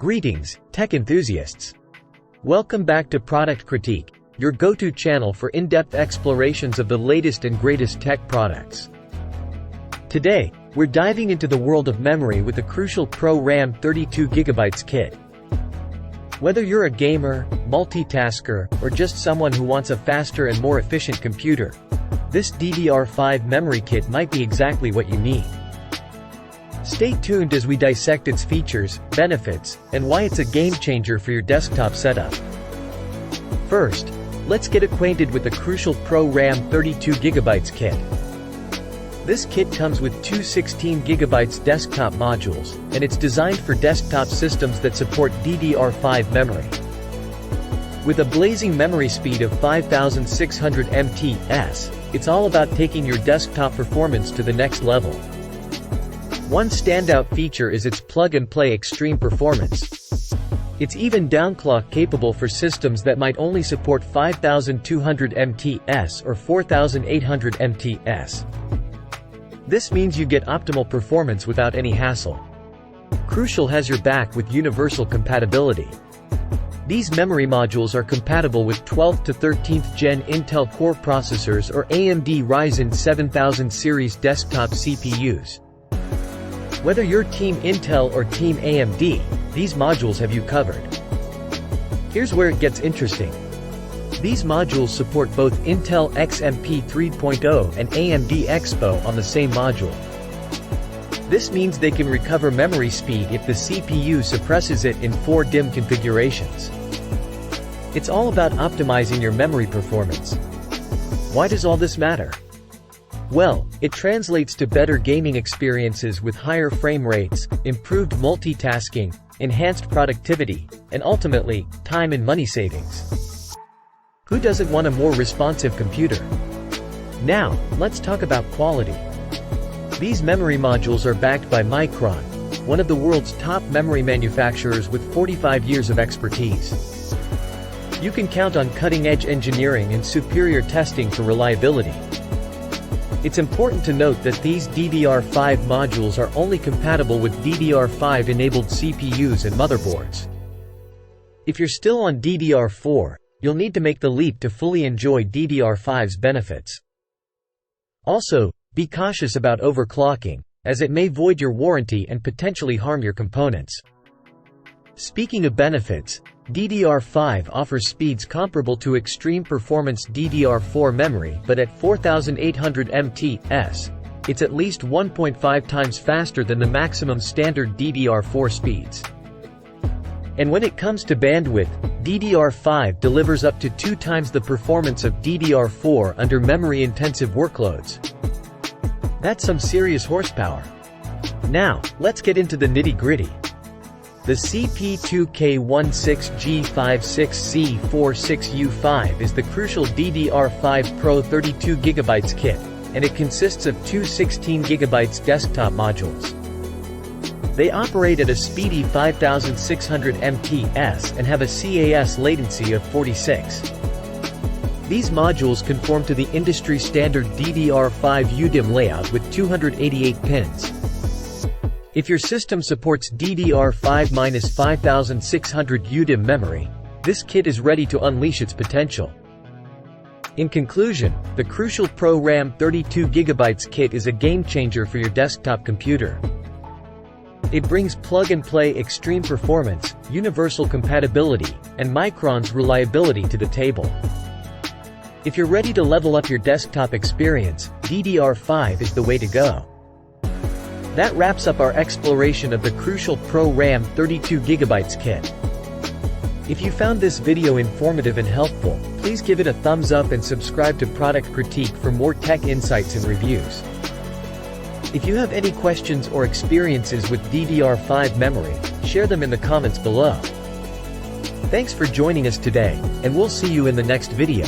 Greetings, tech enthusiasts. Welcome back to Product Critique, your go-to channel for in-depth explorations of the latest and greatest tech products. Today, we're diving into the world of memory with the Crucial Pro RAM 32GB kit. Whether you're a gamer, multitasker, or just someone who wants a faster and more efficient computer, this DDR5 memory kit might be exactly what you need. Stay tuned as we dissect its features, benefits, and why it's a game-changer for your desktop setup. First, let's get acquainted with the Crucial Pro RAM 32GB kit. This kit comes with two 16GB desktop modules, and it's designed for desktop systems that support DDR5 memory. With a blazing memory speed of 5600MT, it's all about taking your desktop performance to the next level. One standout feature is its plug-and-play extreme performance. It's even downclock capable for systems that might only support 5200MT or 4800MT. This means you get optimal performance without any hassle. Crucial has your back with universal compatibility. These memory modules are compatible with 12th to 13th Gen Intel Core processors or AMD Ryzen 7000 series desktop CPUs. Whether you're Team Intel or Team AMD, these modules have you covered. Here's where it gets interesting. These modules support both Intel XMP 3.0 and AMD Expo on the same module. This means they can recover memory speed if the CPU suppresses it in 4 DIMM configurations. It's all about optimizing your memory performance. Why does all this matter? Well, it translates to better gaming experiences with higher frame rates, improved multitasking, enhanced productivity, and ultimately, time and money savings. Who doesn't want a more responsive computer? Now, let's talk about quality. These memory modules are backed by Micron, one of the world's top memory manufacturers with 45 years of expertise. You can count on cutting-edge engineering and superior testing for reliability. It's important to note that these DDR5 modules are only compatible with DDR5-enabled CPUs and motherboards. If you're still on DDR4, you'll need to make the leap to fully enjoy DDR5's benefits. Also, be cautious about overclocking, as it may void your warranty and potentially harm your components. Speaking of benefits, DDR5 offers speeds comparable to extreme performance DDR4 memory, but at 4800MT, it's at least 1.5 times faster than the maximum standard DDR4 speeds. And when it comes to bandwidth, DDR5 delivers up to 2 times the performance of DDR4 under memory-intensive workloads. That's some serious horsepower. Now, let's get into the nitty-gritty. The CP2K16G56C46U5 is the Crucial DDR5 Pro 32GB kit, and it consists of two 16GB desktop modules. They operate at a speedy 5600MT and have a CAS latency of 46. These modules conform to the industry-standard DDR5 UDIMM layout with 288 pins. If your system supports DDR5-5600 UDIMM memory, this kit is ready to unleash its potential. In conclusion, the Crucial Pro RAM 32GB kit is a game-changer for your desktop computer. It brings plug-and-play extreme performance, universal compatibility, and Micron's reliability to the table. If you're ready to level up your desktop experience, DDR5 is the way to go. That wraps up our exploration of the Crucial Pro RAM 32GB kit. If you found this video informative and helpful, please give it a thumbs up and subscribe to Product Critique for more tech insights and reviews. If you have any questions or experiences with DDR5 memory, share them in the comments below. Thanks for joining us today, and we'll see you in the next video.